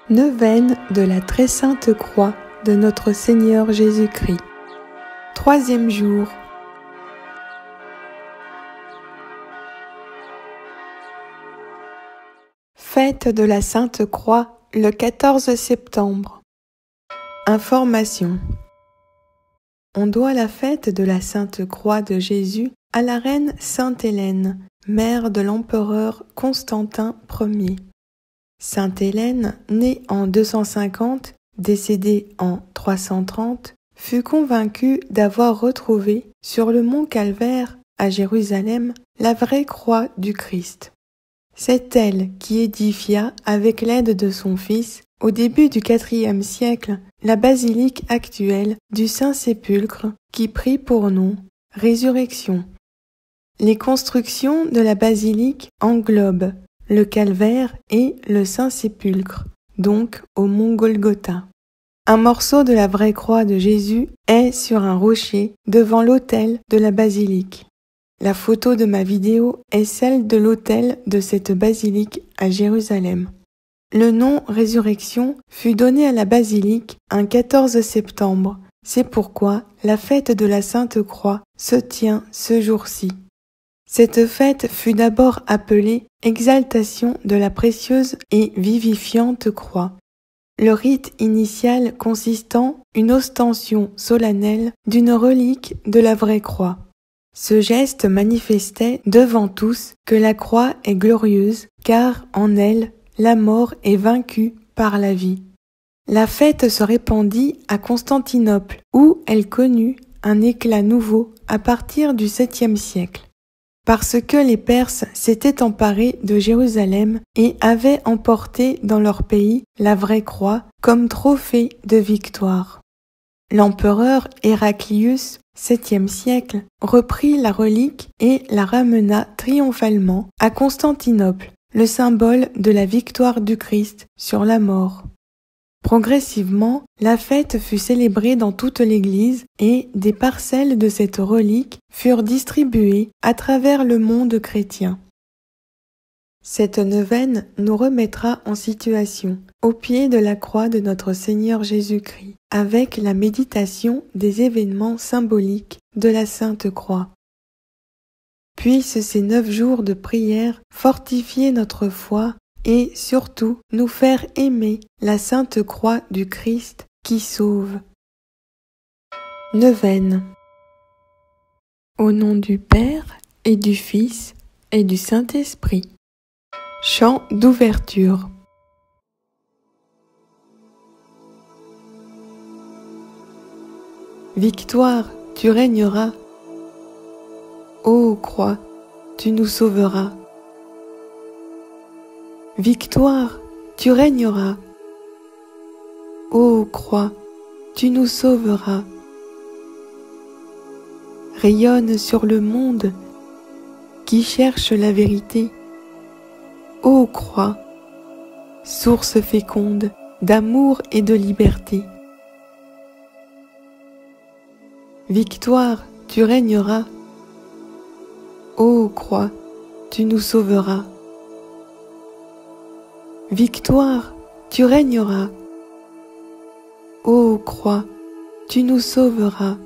Neuvaine de la Très Sainte Croix de notre Seigneur Jésus-Christ. Troisième jour. Fête de la Sainte Croix le 14 septembre. Information. On doit la fête de la Sainte Croix de Jésus à la reine Sainte Hélène, mère de l'empereur Constantin Ier. Sainte Hélène, née en 250, décédée en 330, fut convaincue d'avoir retrouvé sur le mont Calvaire, à Jérusalem, la vraie croix du Christ. C'est elle qui édifia, avec l'aide de son fils, au début du IVe siècle, la basilique actuelle du Saint-Sépulcre qui prit pour nom Résurrection. Les constructions de la basilique englobent le calvaire et le Saint-Sépulcre, donc au mont Golgotha. Un morceau de la vraie croix de Jésus est sur un rocher devant l'autel de la basilique. La photo de ma vidéo est celle de l'autel de cette basilique à Jérusalem. Le nom Résurrection fut donné à la basilique un 14 septembre. C'est pourquoi la fête de la Sainte Croix se tient ce jour-ci. Cette fête fut d'abord appelée Exaltation de la précieuse et vivifiante croix. Le rite initial consistant une ostension solennelle d'une relique de la vraie croix. Ce geste manifestait devant tous que la croix est glorieuse, car en elle, la mort est vaincue par la vie. La fête se répandit à Constantinople, où elle connut un éclat nouveau à partir du 7e siècle. Parce que les Perses s'étaient emparés de Jérusalem et avaient emporté dans leur pays la vraie croix comme trophée de victoire. L'empereur Héraclius, 7e siècle, reprit la relique et la ramena triomphalement à Constantinople, le symbole de la victoire du Christ sur la mort. Progressivement, la fête fut célébrée dans toute l'Église et des parcelles de cette relique furent distribuées à travers le monde chrétien. Cette neuvaine nous remettra en situation, au pied de la croix de notre Seigneur Jésus-Christ, avec la méditation des événements symboliques de la Sainte Croix. Puissent ces 9 jours de prière fortifier notre foi et surtout nous faire aimer la Sainte Croix du Christ qui sauve. Neuvaine. Au nom du Père et du Fils et du Saint-Esprit. Chant d'ouverture. Victoire, tu régneras. Ô croix, tu nous sauveras. Victoire, tu régneras. Ô croix, tu nous sauveras. Rayonne sur le monde qui cherche la vérité. Ô croix, source féconde d'amour et de liberté. Victoire, tu régneras. Ô croix, tu nous sauveras. Victoire, tu régneras. Ô croix, tu nous sauveras.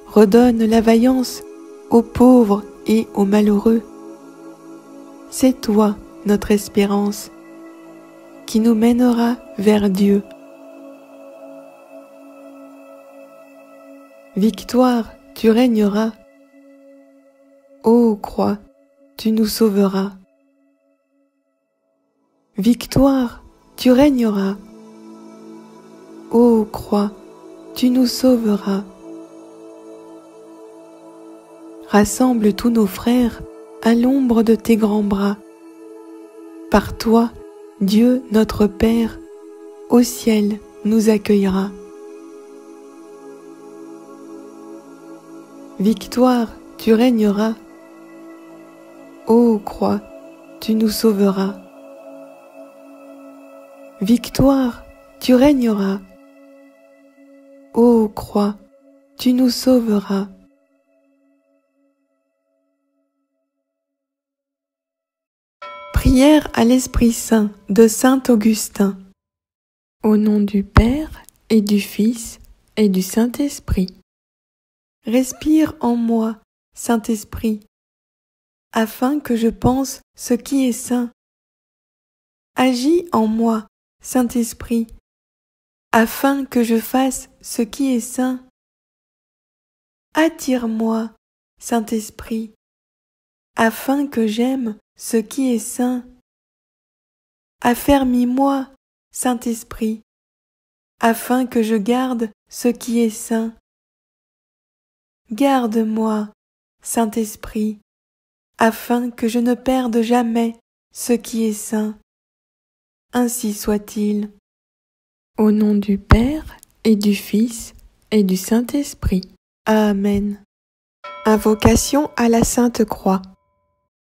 Redonne la vaillance aux pauvres et aux malheureux. C'est toi, notre espérance, qui nous mènera vers Dieu. Victoire, tu régneras. Ô croix, tu nous sauveras. Victoire, tu régneras. Ô croix, tu nous sauveras. Rassemble tous nos frères à l'ombre de tes grands bras. Par toi, Dieu notre Père, au ciel nous accueillera. Victoire, tu régneras. Ô croix, tu nous sauveras. Victoire, tu régneras. Ô croix, tu nous sauveras. Prière à l'Esprit Saint de Saint Augustin. Au nom du Père et du Fils et du Saint-Esprit. Respire en moi, Saint-Esprit, afin que je pense ce qui est saint. Agis en moi, Saint-Esprit, afin que je fasse ce qui est saint. Attire-moi, Saint-Esprit, afin que j'aime ce qui est saint. Affermis-moi, Saint-Esprit, afin que je garde ce qui est saint. Garde-moi, Saint-Esprit, afin que je ne perde jamais ce qui est saint. Ainsi soit-il. Au nom du Père et du Fils et du Saint-Esprit. Amen. Invocation à la Sainte Croix.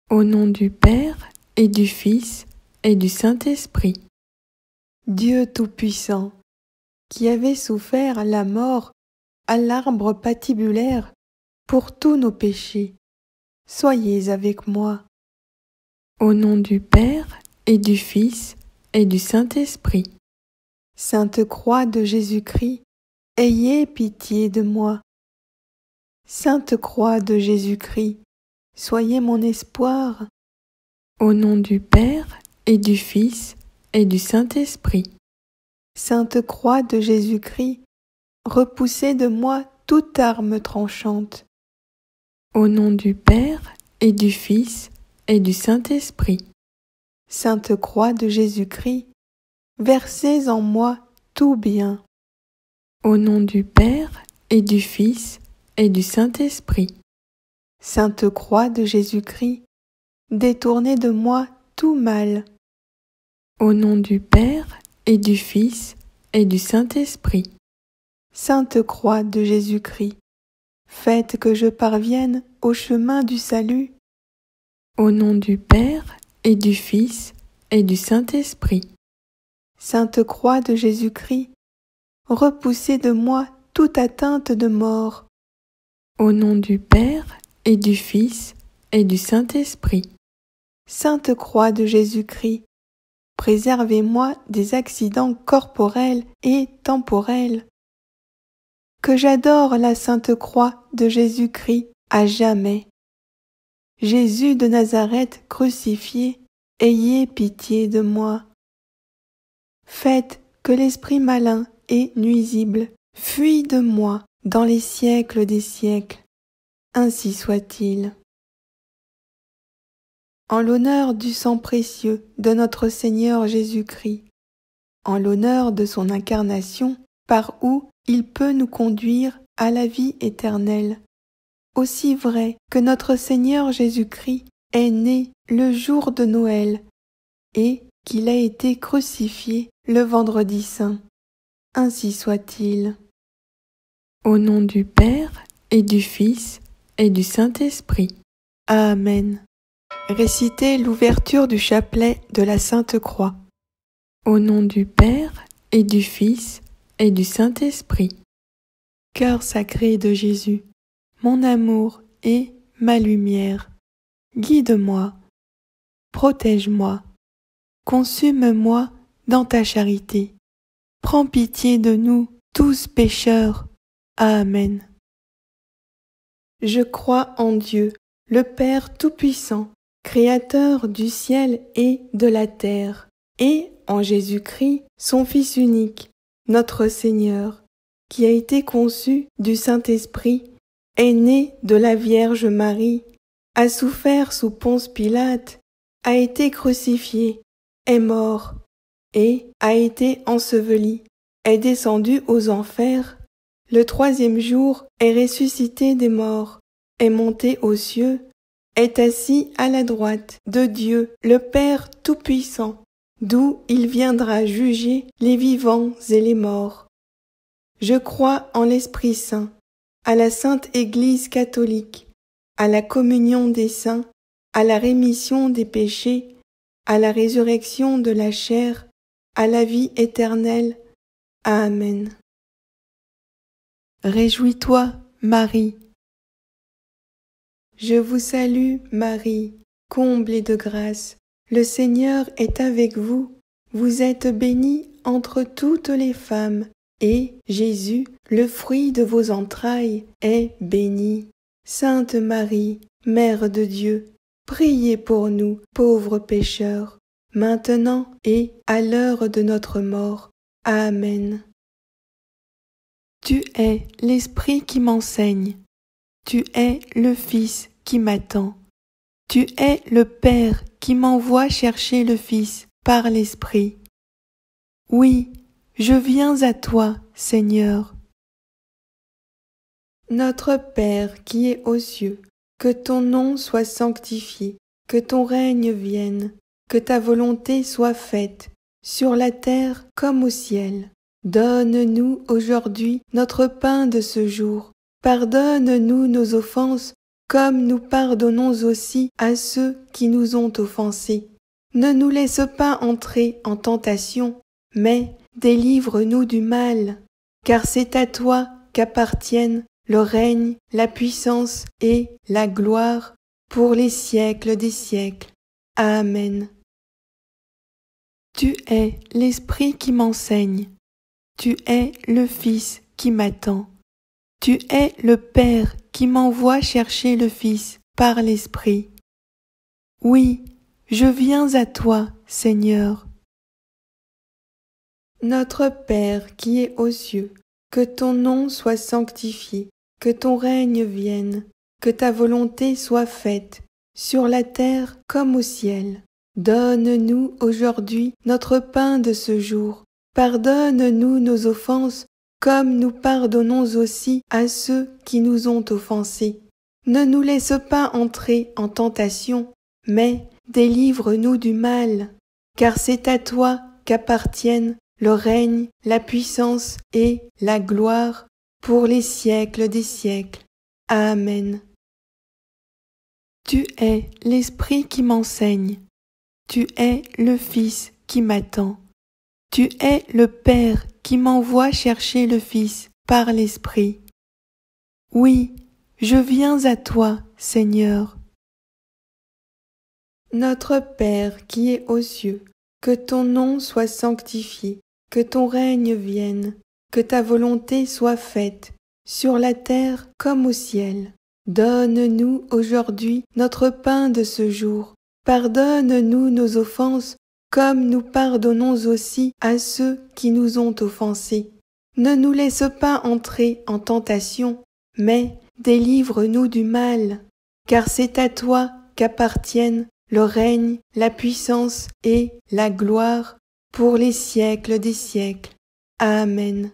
Au nom du Père et du Fils et du Saint-Esprit. Dieu Tout-Puissant, qui avait souffert la mort à l'arbre patibulaire pour tous nos péchés, soyez avec moi. Au nom du Père et du Fils et du Saint-Esprit. Sainte Croix de Jésus-Christ, ayez pitié de moi. Sainte Croix de Jésus-Christ, soyez mon espoir. Au nom du Père et du Fils et du Saint-Esprit. Sainte Croix de Jésus-Christ, repoussez de moi toute arme tranchante. Au nom du Père et du Fils et du Saint-Esprit. Sainte Croix de Jésus-Christ, versez en moi tout bien. Au nom du Père et du Fils et du Saint-Esprit. Sainte Croix de Jésus-Christ, détournez de moi tout mal. Au nom du Père et du Fils et du Saint-Esprit. Sainte Croix de Jésus-Christ, faites que je parvienne au chemin du salut. Au nom du Père et du Fils et du Saint-Esprit. Sainte Croix de Jésus-Christ, repoussez de moi toute atteinte de mort. Au nom du Père et du Fils et du Saint-Esprit. Sainte Croix de Jésus-Christ, préservez-moi des accidents corporels et temporels. Que j'adore la Sainte Croix de Jésus-Christ à jamais. Jésus de Nazareth crucifié, ayez pitié de moi. Faites que l'esprit malin et nuisible fuit de moi dans les siècles des siècles. Ainsi soit-il. En l'honneur du sang précieux de notre Seigneur Jésus-Christ, en l'honneur de son incarnation, par où il peut nous conduire à la vie éternelle, aussi vrai que notre Seigneur Jésus-Christ est né le jour de Noël et qu'il a été crucifié le vendredi saint. Ainsi soit-il. Au nom du Père et du Fils et du Saint-Esprit. Amen. Récitez l'ouverture du chapelet de la Sainte Croix. Au nom du Père et du Fils et du Saint-Esprit. Cœur sacré de Jésus, mon amour et ma lumière, guide-moi, protège-moi, consume-moi dans ta charité. Prends pitié de nous, tous pécheurs. Amen. Je crois en Dieu, le Père Tout-Puissant, Créateur du ciel et de la terre, et en Jésus-Christ, son Fils unique, notre Seigneur, qui a été conçu du Saint-Esprit, est né de la Vierge Marie, a souffert sous Ponce Pilate, a été crucifié, est mort, et a été enseveli, est descendu aux enfers, le troisième jour est ressuscité des morts, est monté aux cieux, est assis à la droite de Dieu, le Père Tout-Puissant, d'où il viendra juger les vivants et les morts. Je crois en l'Esprit Saint, à la Sainte Église catholique, à la communion des saints, à la rémission des péchés, à la résurrection de la chair, à la vie éternelle. Amen. Réjouis-toi, Marie. Je vous salue, Marie, comblée de grâce, le Seigneur est avec vous. Vous êtes bénie entre toutes les femmes, et Jésus, le fruit de vos entrailles, est béni. Sainte Marie, Mère de Dieu, priez pour nous, pauvres pécheurs, maintenant et à l'heure de notre mort. Amen. Tu es l'Esprit qui m'enseigne. Tu es le Fils qui m'attend. Tu es le Père qui m'envoie chercher le Fils par l'Esprit. Oui, je viens à toi, Seigneur. Notre Père qui es aux cieux, que ton nom soit sanctifié, que ton règne vienne, que ta volonté soit faite, sur la terre comme au ciel. Donne-nous aujourd'hui notre pain de ce jour. Pardonne-nous nos offenses, comme nous pardonnons aussi à ceux qui nous ont offensés. Ne nous laisse pas entrer en tentation, mais délivre-nous du mal, car c'est à toi qu'appartiennent le règne, la puissance et la gloire pour les siècles des siècles. Amen. Tu es l'Esprit qui m'enseigne. Tu es le Fils qui m'attend. Tu es le Père qui m'envoie chercher le Fils par l'Esprit. Oui, je viens à toi, Seigneur. Notre Père qui es aux cieux, que ton nom soit sanctifié, que ton règne vienne, que ta volonté soit faite, sur la terre comme au ciel. Donne-nous aujourd'hui notre pain de ce jour. Pardonne-nous nos offenses, comme nous pardonnons aussi à ceux qui nous ont offensés. Ne nous laisse pas entrer en tentation, mais délivre-nous du mal, car c'est à toi qu'appartiennent le règne, la puissance et la gloire pour les siècles des siècles. Amen. Tu es l'Esprit qui m'enseigne. Tu es le Fils qui m'attend. Tu es le Père qui m'envoie chercher le Fils par l'Esprit. Oui, je viens à toi, Seigneur. Notre Père qui es aux cieux, que ton nom soit sanctifié, que ton règne vienne, que ta volonté soit faite, sur la terre comme au ciel. Donne-nous aujourd'hui notre pain de ce jour. Pardonne-nous nos offenses, comme nous pardonnons aussi à ceux qui nous ont offensés. Ne nous laisse pas entrer en tentation, mais délivre-nous du mal, car c'est à toi qu'appartiennent le règne, la puissance et la gloire pour les siècles des siècles. Amen.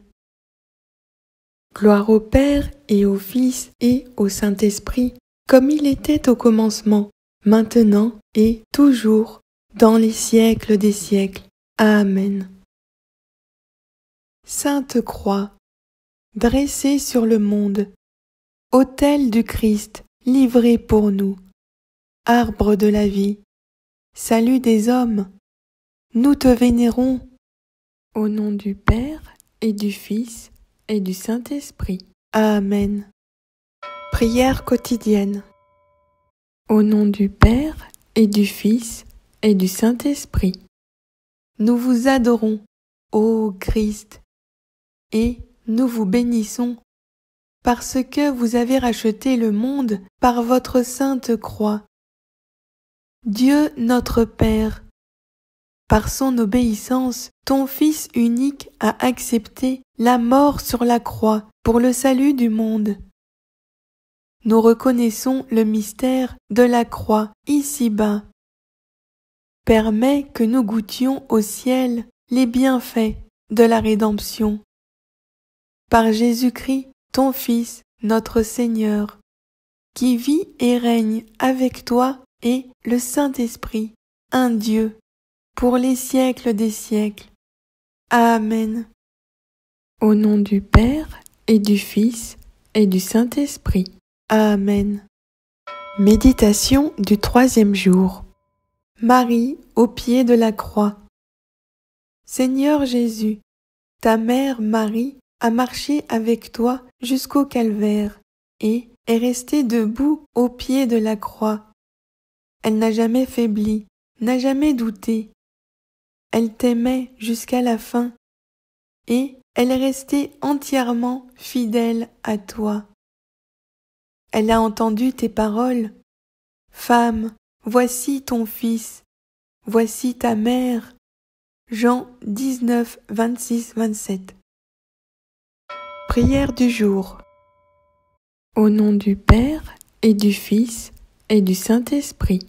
Gloire au Père et au Fils et au Saint-Esprit, comme il était au commencement, maintenant et toujours, dans les siècles des siècles. Amen. Sainte Croix, dressée sur le monde, autel du Christ, livré pour nous, arbre de la vie, salut des hommes, nous te vénérons. Au nom du Père et du Fils et du Saint-Esprit. Amen. Prière quotidienne. Au nom du Père et du Fils et du Saint-Esprit. Nous vous adorons, ô Christ, et nous vous bénissons, parce que vous avez racheté le monde par votre sainte croix. Dieu notre Père, par son obéissance, ton Fils unique a accepté la mort sur la croix pour le salut du monde. Nous reconnaissons le mystère de la croix ici-bas. Permets que nous goûtions au ciel les bienfaits de la rédemption. Par Jésus-Christ, ton Fils, notre Seigneur, qui vit et règne avec toi et le Saint-Esprit, un Dieu, pour les siècles des siècles. Amen. Au nom du Père et du Fils et du Saint-Esprit. Amen. Méditation du 3e jour. Marie au pied de la croix. Seigneur Jésus, ta mère Marie a marché avec toi jusqu'au calvaire et est restée debout au pied de la croix. Elle n'a jamais faibli, n'a jamais douté. Elle t'aimait jusqu'à la fin et elle est restée entièrement fidèle à toi. Elle a entendu tes paroles. Femme, voici ton fils, voici ta mère. Jean 19, 26, 27. Prière du jour. Au nom du Père et du Fils et du Saint-Esprit.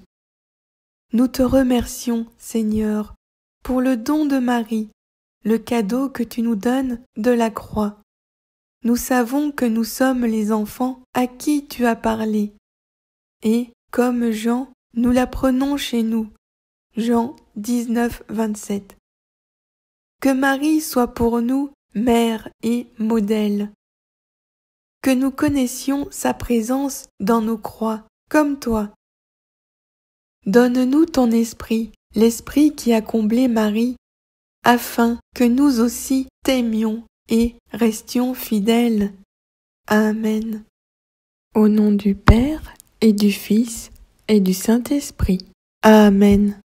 Nous te remercions, Seigneur, pour le don de Marie, le cadeau que tu nous donnes de la croix. Nous savons que nous sommes les enfants à qui tu as parlé. Et, comme Jean, nous la prenons chez nous. Jean 19, 27. Que Marie soit pour nous mère et modèle. Que nous connaissions sa présence dans nos croix, comme toi. Donne-nous ton esprit, l'esprit qui a comblé Marie, afin que nous aussi t'aimions et restions fidèles. Amen. Au nom du Père et du Fils et du Saint-Esprit. Amen.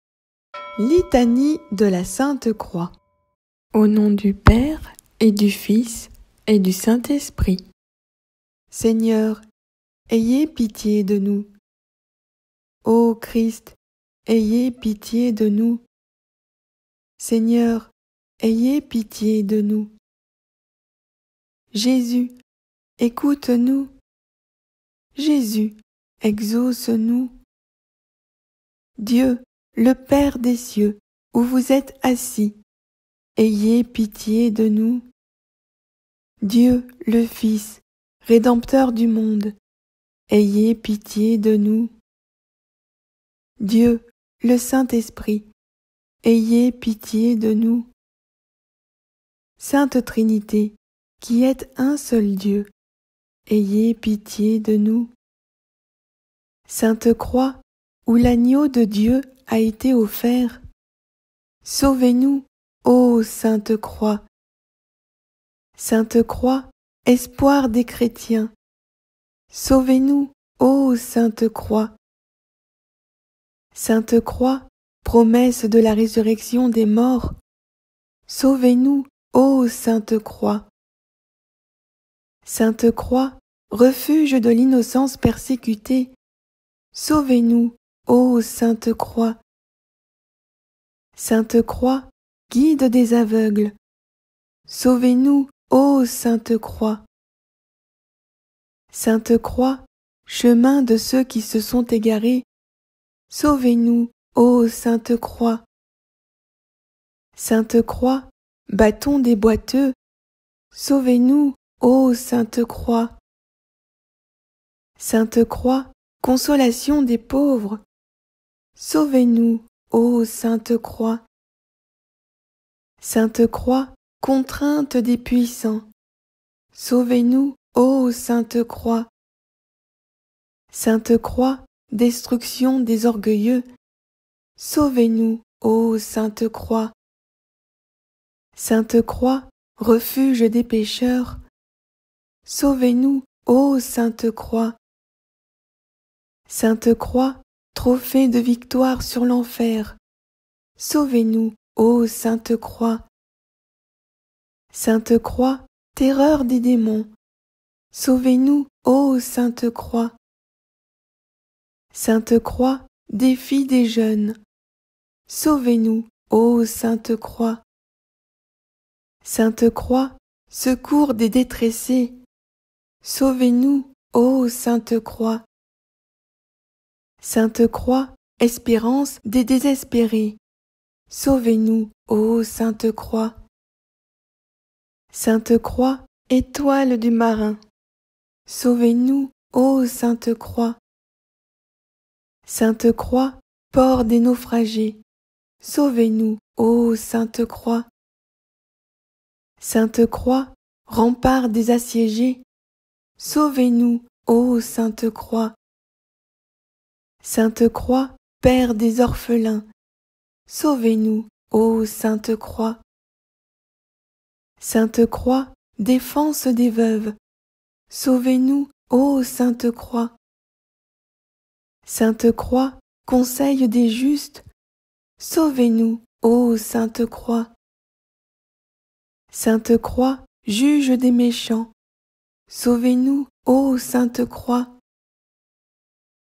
Litanie de la Sainte Croix. Au nom du Père et du Fils et du Saint-Esprit. Seigneur, ayez pitié de nous. Ô Christ, ayez pitié de nous. Seigneur, ayez pitié de nous. Jésus, écoute-nous. Jésus, exauce-nous. Dieu, le Père des cieux, où vous êtes assis, ayez pitié de nous. Dieu, le Fils, Rédempteur du monde, ayez pitié de nous. Dieu, le Saint-Esprit, ayez pitié de nous. Sainte Trinité, qui êtes un seul Dieu, ayez pitié de nous. Sainte Croix, où l'agneau de Dieu a été offert, sauvez-nous, ô Sainte Croix. Sainte Croix, espoir des chrétiens, sauvez-nous, ô Sainte Croix. Sainte Croix, promesse de la résurrection des morts, sauvez-nous, ô Sainte Croix. Sainte Croix, refuge de l'innocence persécutée, sauvez-nous, ô Sainte Croix. Sainte Croix, guide des aveugles, sauvez-nous, ô Sainte Croix. Sainte Croix, chemin de ceux qui se sont égarés, sauvez-nous, ô Sainte Croix. Sainte Croix, bâton des boiteux, sauvez-nous, ô Sainte Croix. Sainte Croix, consolation des pauvres, sauvez-nous, ô Sainte Croix. Sainte Croix, contrainte des puissants, sauvez-nous, ô Sainte Croix. Sainte Croix, destruction des orgueilleux, sauvez-nous, ô Sainte Croix. Sainte Croix, refuge des pécheurs, sauvez-nous, ô Sainte Croix. Sainte Croix, trophée de victoire sur l'enfer, sauvez-nous, ô Sainte Croix. Sainte Croix, terreur des démons, sauvez-nous, ô Sainte Croix. Sainte Croix, défi des jeunes, sauvez-nous, ô Sainte Croix. Sainte Croix, secours des détressés, sauvez-nous, ô Sainte Croix. Sainte Croix, espérance des désespérés, sauvez-nous, ô Sainte Croix. Sainte Croix, étoile du marin, sauvez-nous, ô Sainte Croix. Sainte Croix, port des naufragés, sauvez-nous, ô Sainte Croix. Sainte Croix, rempart des assiégés, sauvez-nous, ô Sainte Croix. Sainte Croix, Père des orphelins, sauvez-nous, ô Sainte Croix. Sainte Croix, défense des veuves, sauvez-nous, ô Sainte Croix. Sainte Croix, conseil des justes, sauvez-nous, ô Sainte Croix. Sainte Croix, juge des méchants, sauvez-nous, ô Sainte Croix.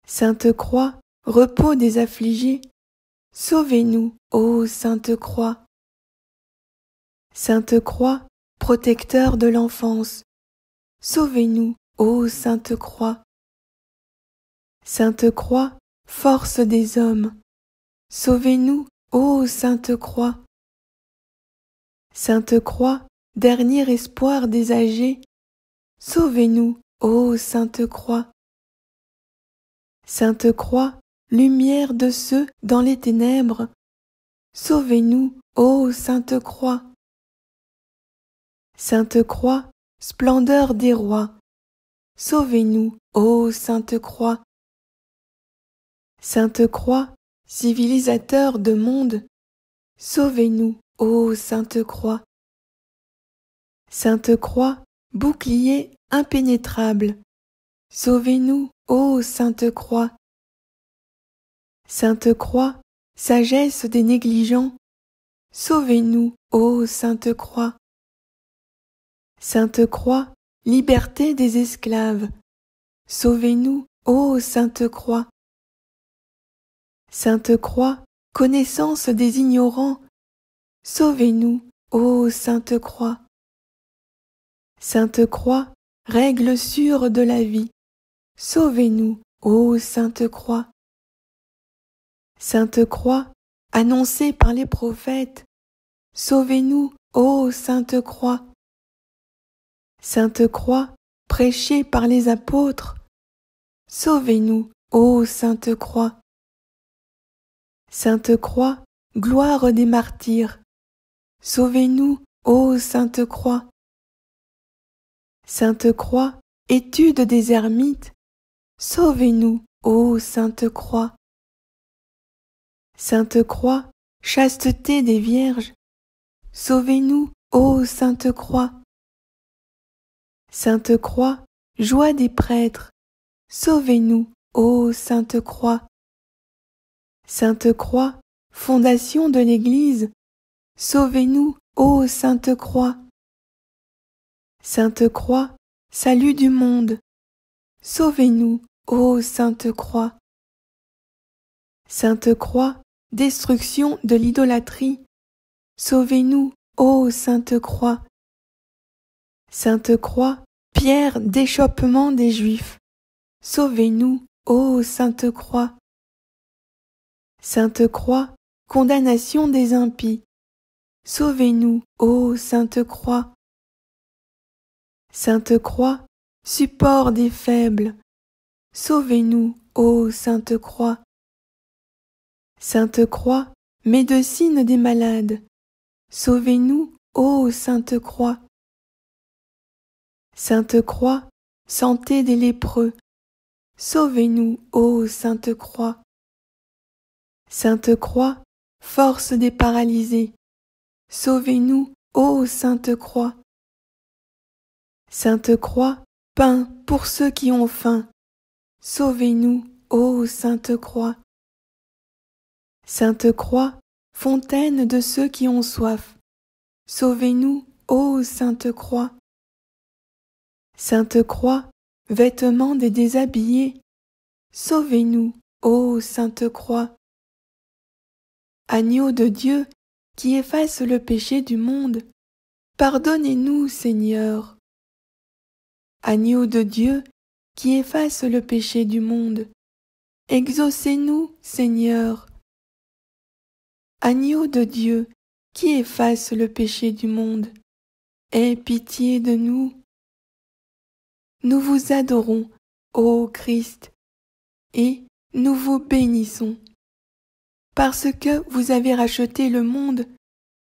Sainte Croix, repos des affligés, sauvez-nous, ô Sainte Croix. Sainte Croix, protecteur de l'enfance, sauvez-nous, ô Sainte Croix. Sainte Croix, force des hommes, sauvez-nous, ô Sainte Croix. Sainte Croix, dernier espoir des âgés, sauvez-nous, ô Sainte Croix. Sainte Croix, lumière de ceux dans les ténèbres, sauvez-nous, ô Sainte Croix. Sainte Croix, splendeur des rois, sauvez-nous, ô Sainte Croix. Sainte Croix, civilisateur de monde, sauvez-nous, ô Sainte Croix. Sainte Croix, bouclier impénétrable, sauvez-nous, ô Sainte Croix. Sainte Croix, sagesse des négligents, sauvez-nous, ô Sainte Croix. Sainte Croix, liberté des esclaves, sauvez-nous, ô Sainte Croix. Sainte Croix, connaissance des ignorants, sauvez-nous, ô Sainte Croix. Sainte Croix, règle sûre de la vie, sauvez-nous, ô Sainte Croix. Sainte Croix, annoncée par les prophètes, sauvez-nous, ô Sainte Croix. Sainte Croix, prêchée par les apôtres, sauvez-nous, ô Sainte Croix. Sainte Croix, gloire des martyrs, sauvez-nous, ô Sainte Croix. Sainte Croix, étude des ermites, sauvez-nous, ô Sainte Croix. Sainte Croix, chasteté des vierges, sauvez-nous, ô Sainte Croix. Sainte Croix, joie des prêtres, sauvez-nous, ô Sainte Croix. Sainte Croix, fondation de l'Église, sauvez-nous, ô Sainte Croix. Sainte Croix, salut du monde, sauvez-nous, ô Sainte Croix. Sainte Croix, destruction de l'idolâtrie, sauvez-nous, ô Sainte Croix. Sainte Croix, pierre d'échoppement des Juifs, sauvez-nous, ô Sainte Croix. Sainte Croix, condamnation des impies, sauvez-nous, ô Sainte Croix. Sainte Croix, support des faibles, sauvez-nous, ô Sainte Croix. Sainte Croix, médecine des malades, sauvez-nous, ô Sainte Croix. Sainte Croix, santé des lépreux, sauvez-nous, ô Sainte Croix. Sainte Croix, force des paralysés, sauvez-nous, ô Sainte Croix. Sainte Croix, pain pour ceux qui ont faim, sauvez-nous, ô Sainte Croix. Sainte Croix, fontaine de ceux qui ont soif, sauvez-nous, ô Sainte Croix. Sainte Croix, vêtement des déshabillés, sauvez-nous, ô Sainte Croix. Agneau de Dieu, qui efface le péché du monde, pardonnez-nous, Seigneur. Agneau de Dieu, qui efface le péché du monde, exaucez-nous, Seigneur. Agneau de Dieu, qui efface le péché du monde, aie pitié de nous. Nous vous adorons, ô Christ, et nous vous bénissons, parce que vous avez racheté le monde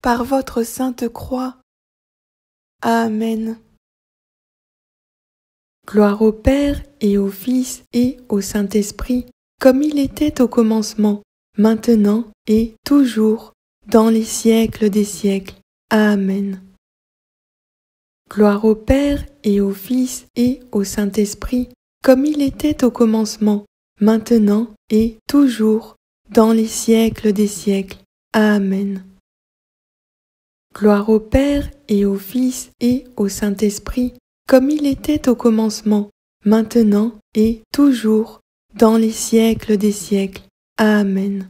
par votre sainte croix. Amen. Gloire au Père et au Fils et au Saint-Esprit, comme il était au commencement, maintenant et toujours, dans les siècles des siècles. Amen. Gloire au Père et au Fils et au Saint-Esprit, comme il était au commencement, maintenant et toujours, dans les siècles des siècles. Amen. Gloire au Père et au Fils et au Saint-Esprit, comme il était au commencement, maintenant et toujours, dans les siècles des siècles. Amen.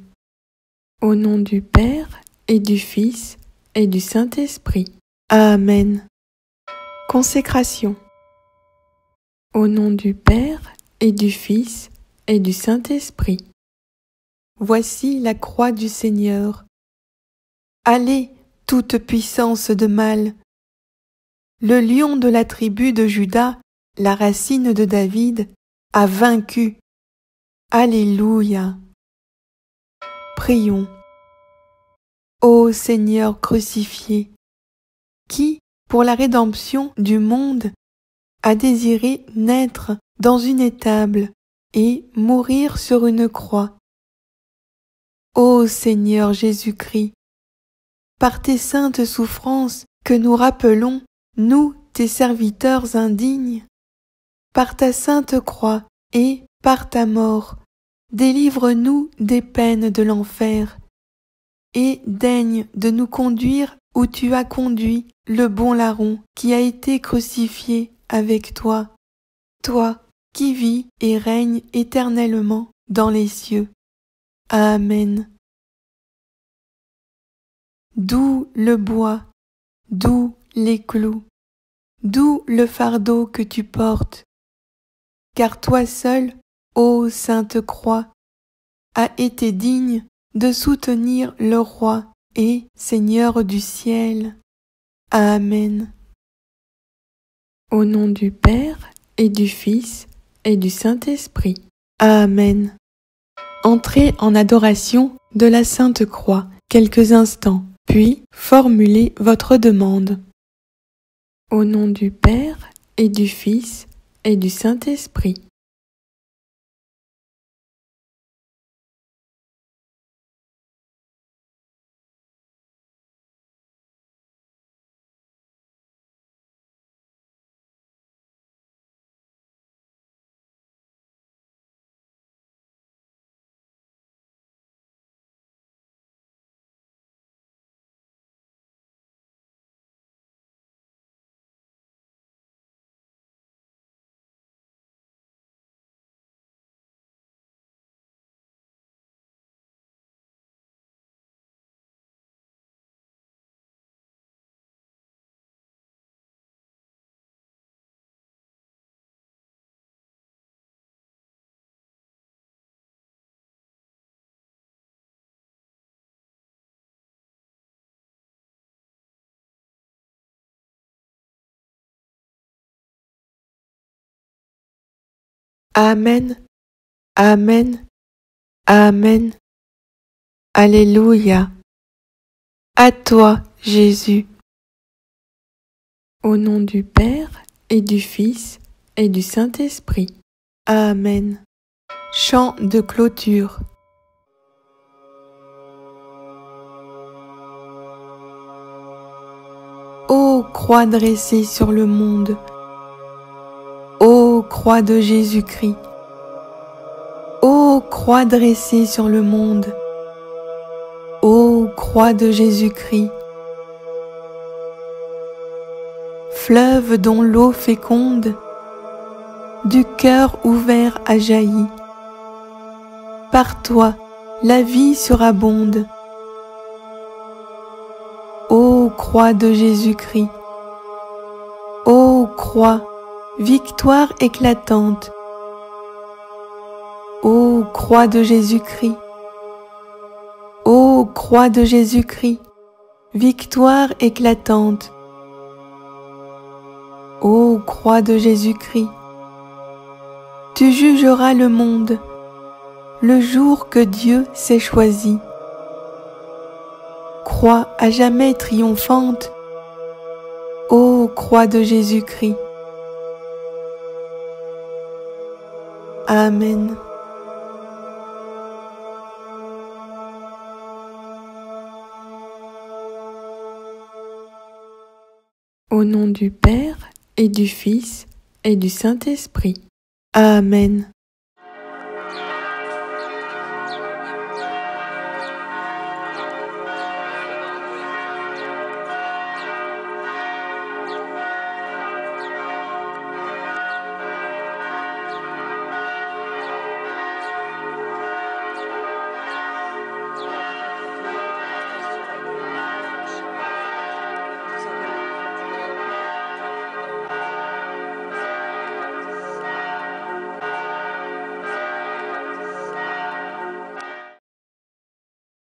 Au nom du Père et du Fils et du Saint-Esprit. Amen. Consécration. Au nom du Père et du Fils et du Saint-Esprit. Voici la croix du Seigneur. Allez, toute puissance de mal. Le lion de la tribu de Juda, la racine de David, a vaincu. Alléluia. Prions. Ô Seigneur crucifié, qui, pour la rédemption du monde, a désiré naître dans une étable et mourir sur une croix. Ô Seigneur Jésus-Christ, par tes saintes souffrances que nous rappelons, nous, tes serviteurs indignes, par ta sainte croix et par ta mort, délivre-nous des peines de l'enfer, et daigne de nous conduire où tu as conduit le bon larron qui a été crucifié avec toi, toi qui vis et règnes éternellement dans les cieux. Amen. D'où le bois, d'où les clous, d'où le fardeau que tu portes, car toi seul, ô Sainte Croix, as été digne de soutenir le Roi et Seigneur du ciel. Amen. Au nom du Père et du Fils et du Saint-Esprit. Amen. Entrez en adoration de la Sainte Croix quelques instants, puis formulez votre demande. Au nom du Père et du Fils et du Saint-Esprit. Amen, Amen, Amen. Alléluia. À toi, Jésus. Au nom du Père et du Fils et du Saint-Esprit. Amen. Chant de clôture. Ô croix dressée sur le monde, ô croix de Jésus-Christ, ô croix dressée sur le monde, ô croix de Jésus-Christ, fleuve dont l'eau féconde du cœur ouvert a jailli. Par toi, la vie surabonde. Ô croix de Jésus-Christ, ô croix, victoire éclatante. Ô croix de Jésus-Christ, ô croix de Jésus-Christ, victoire éclatante. Ô croix de Jésus-Christ, tu jugeras le monde le jour que Dieu s'est choisi. Croix à jamais triomphante, ô croix de Jésus-Christ. Amen. Au nom du Père et du Fils et du Saint-Esprit. Amen.